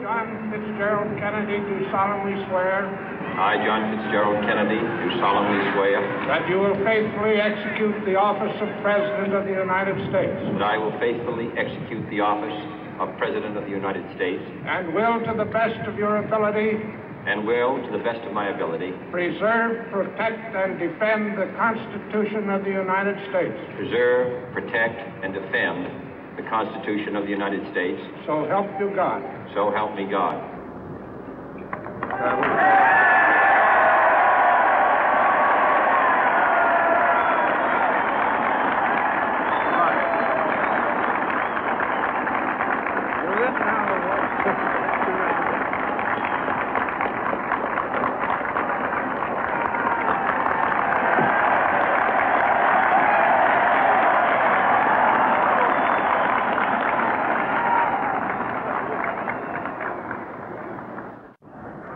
John Fitzgerald Kennedy, do solemnly swear. I, John Fitzgerald Kennedy, do solemnly swear. That you will faithfully execute the office of President of the United States. That I will faithfully execute the office of President of the United States. And will, to the best of your ability. And will, to the best of my ability. Preserve, protect, and defend the Constitution of the United States. Preserve, protect, and defend the Constitution of the United States. So help you God. So help me God.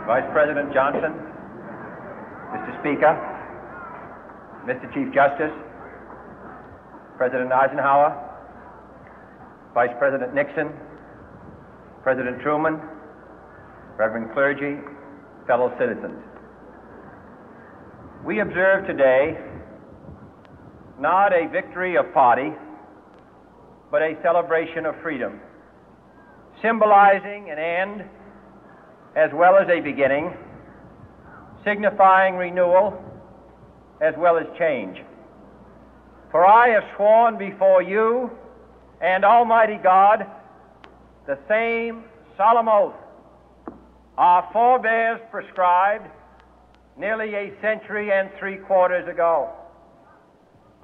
Vice President Johnson, Mr. Speaker, Mr. Chief Justice, President Eisenhower, Vice President Nixon, President Truman, Reverend clergy, fellow citizens. We observe today not a victory of party, but a celebration of freedom, symbolizing an end as well as a beginning, signifying renewal as well as change. For I have sworn before you and Almighty God the same solemn oath our forebears prescribed nearly a century and 3/4 ago.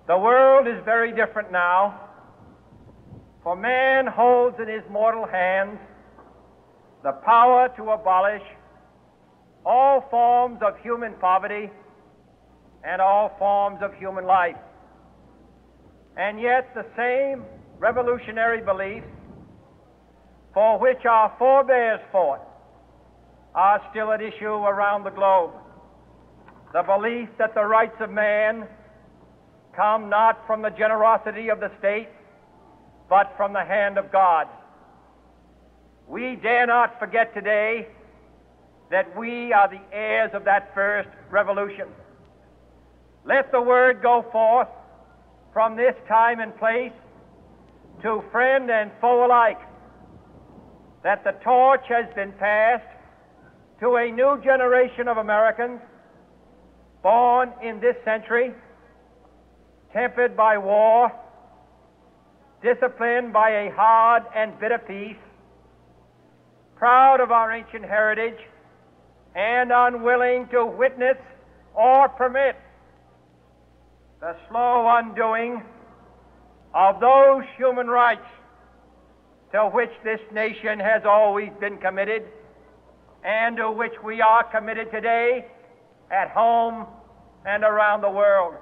The world is very different now, for man holds in his mortal hands the power to abolish all forms of human poverty and all forms of human life. And yet the same revolutionary beliefs for which our forebears fought are still at issue around the globe. The belief that the rights of man come not from the generosity of the state, but from the hand of God. We dare not forget today that we are the heirs of that first revolution. Let the word go forth from this time and place to friend and foe alike that the torch has been passed to a new generation of Americans born in this century, tempered by war, disciplined by a hard and bitter peace, proud of our ancient heritage, and unwilling to witness or permit the slow undoing of those human rights to which this nation has always been committed and to which we are committed today at home and around the world.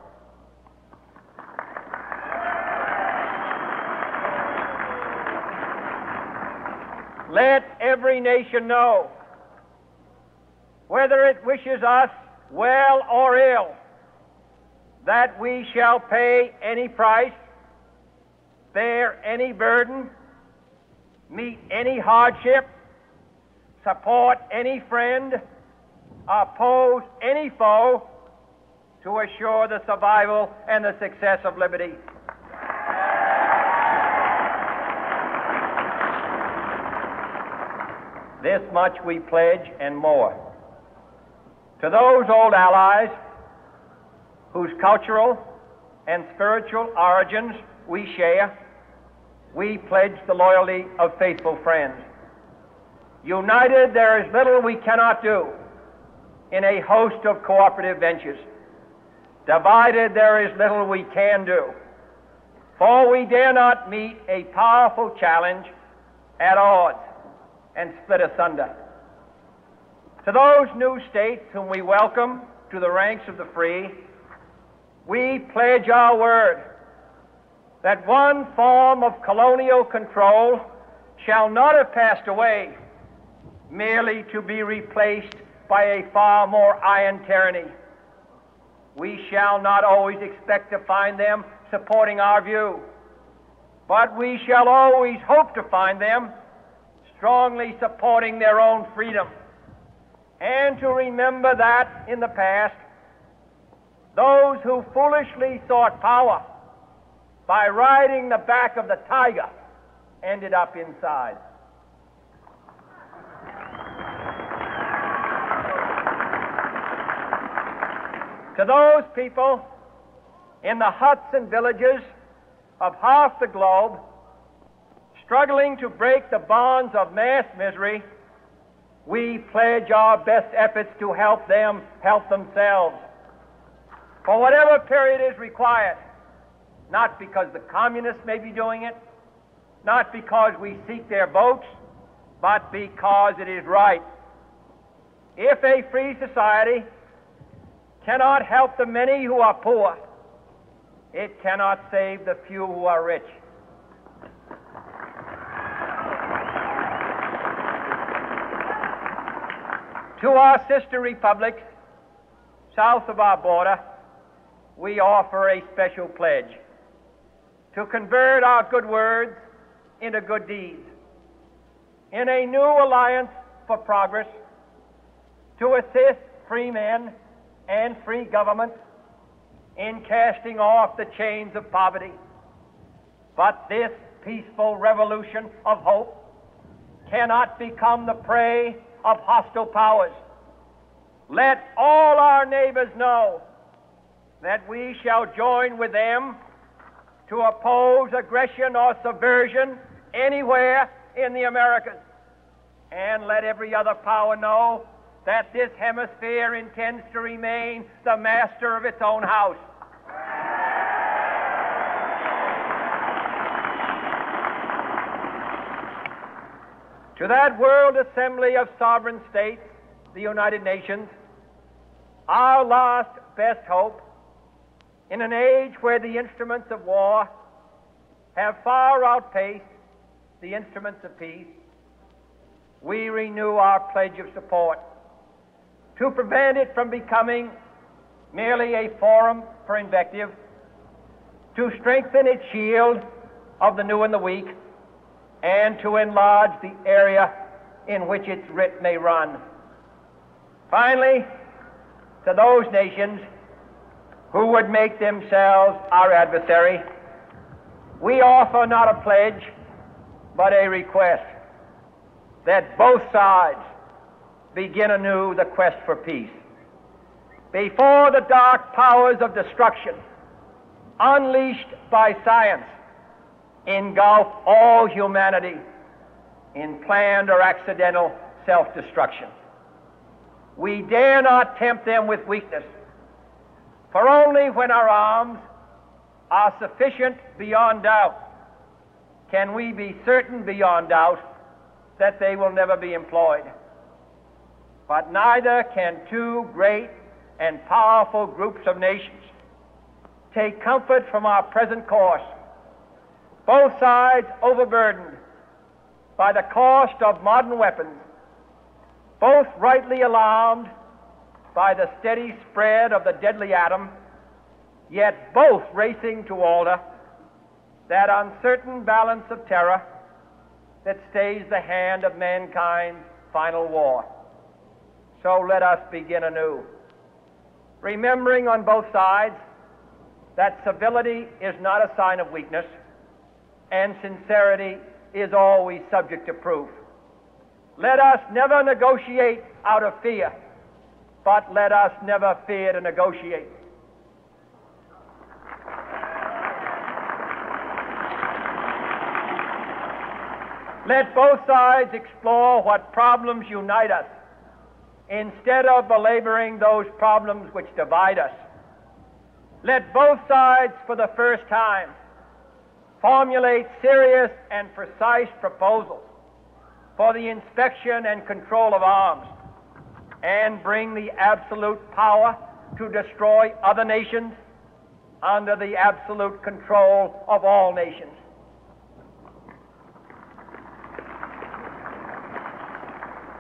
Let every nation know, whether it wishes us well or ill, that we shall pay any price, bear any burden, meet any hardship, support any friend, oppose any foe to assure the survival and the success of liberty. This much we pledge and more. To those old allies whose cultural and spiritual origins we share, we pledge the loyalty of faithful friends. United, there is little we cannot do in a host of cooperative ventures. Divided, there is little we can do, for we dare not meet a powerful challenge at odds and split asunder. To those new states whom we welcome to the ranks of the free, we pledge our word that one form of colonial control shall not have passed away merely to be replaced by a far more iron tyranny. We shall not always expect to find them supporting our view, but we shall always hope to find them strongly supporting their own freedom, and to remember that in the past, those who foolishly sought power by riding the back of the tiger ended up inside. To those people in the huts and villages of half the globe struggling to break the bonds of mass misery, we pledge our best efforts to help them help themselves for whatever period is required, not because the communists may be doing it, not because we seek their votes, but because it is right. If a free society cannot help the many who are poor, it cannot save the few who are rich. To our sister republics south of our border, we offer a special pledge to convert our good words into good deeds, in a new alliance for progress, to assist free men and free governments in casting off the chains of poverty. But this peaceful revolution of hope cannot become the prey of hostile powers. Let all our neighbors know that we shall join with them to oppose aggression or subversion anywhere in the Americas. And let every other power know that this hemisphere intends to remain the master of its own house. To that World Assembly of Sovereign States, the United Nations, our last best hope, in an age where the instruments of war have far outpaced the instruments of peace, we renew our pledge of support to prevent it from becoming merely a forum for invective, to strengthen its shield of the new and the weak, and to enlarge the area in which its writ may run. Finally, to those nations who would make themselves our adversary, we offer not a pledge, but a request that both sides begin anew the quest for peace. Before the dark powers of destruction, unleashed by science, engulf all humanity in planned or accidental self-destruction, we dare not tempt them with weakness, for only when our arms are sufficient beyond doubt can we be certain beyond doubt that they will never be employed. But neither can two great and powerful groups of nations take comfort from our present course, both sides overburdened by the cost of modern weapons, both rightly alarmed by the steady spread of the deadly atom, yet both racing to alter that uncertain balance of terror that stays the hand of mankind's final war. So let us begin anew, remembering on both sides that civility is not a sign of weakness, and sincerity is always subject to proof. Let us never negotiate out of fear, but let us never fear to negotiate. Let both sides explore what problems unite us, instead of belaboring those problems which divide us. Let both sides, for the first time, formulate serious and precise proposals for the inspection and control of arms, and bring the absolute power to destroy other nations under the absolute control of all nations.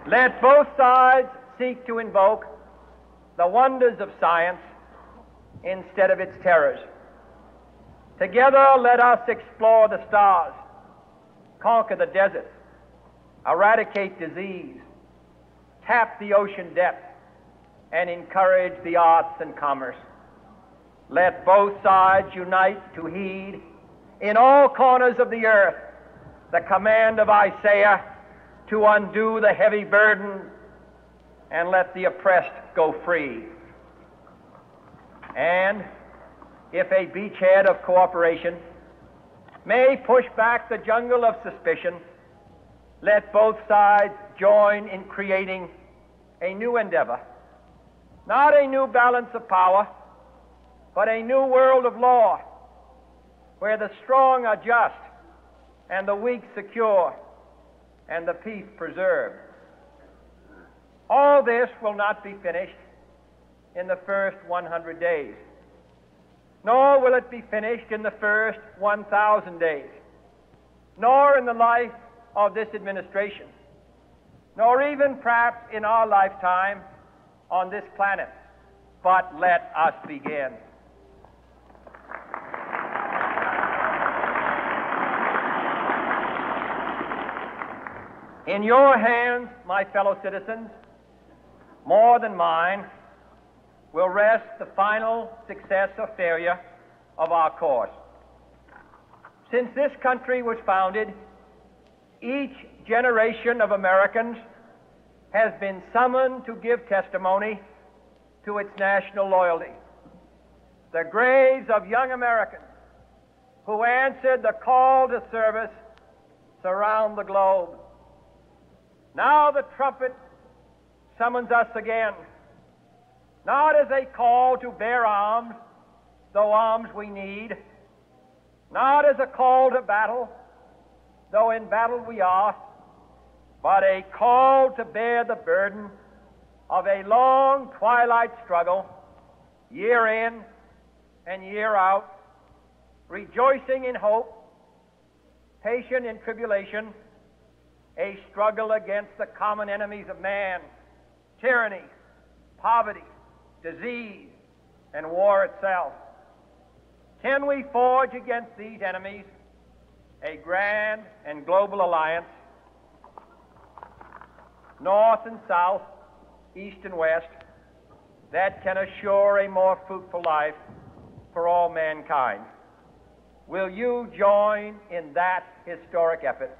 Let both sides seek to invoke the wonders of science instead of its terrors. Together, let us explore the stars, conquer the deserts, eradicate disease, tap the ocean depth, and encourage the arts and commerce. Let both sides unite to heed in all corners of the earth the command of Isaiah to undo the heavy burden and let the oppressed go free. And if a beachhead of cooperation may push back the jungle of suspicion, let both sides join in creating a new endeavor, not a new balance of power, but a new world of law, where the strong are just and the weak secure and the peace preserved. All this will not be finished in the first 100 days, nor will it be finished in the first 1,000 days, nor in the life of this administration, nor even perhaps in our lifetime on this planet. But let us begin. In your hands, my fellow citizens, more than mine, will rest the final success or failure of our course. Since this country was founded, each generation of Americans has been summoned to give testimony to its national loyalty. The graves of young Americans who answered the call to service surround the globe. Now the trumpet summons us again, not as a call to bear arms, though arms we need, not as a call to battle, though in battle we are, but a call to bear the burden of a long twilight struggle, year in and year out, rejoicing in hope, patient in tribulation, a struggle against the common enemies of man, tyranny, poverty, disease, and war itself. Can we forge against these enemies a grand and global alliance, north and south, east and west, that can assure a more fruitful life for all mankind? Will you join in that historic effort?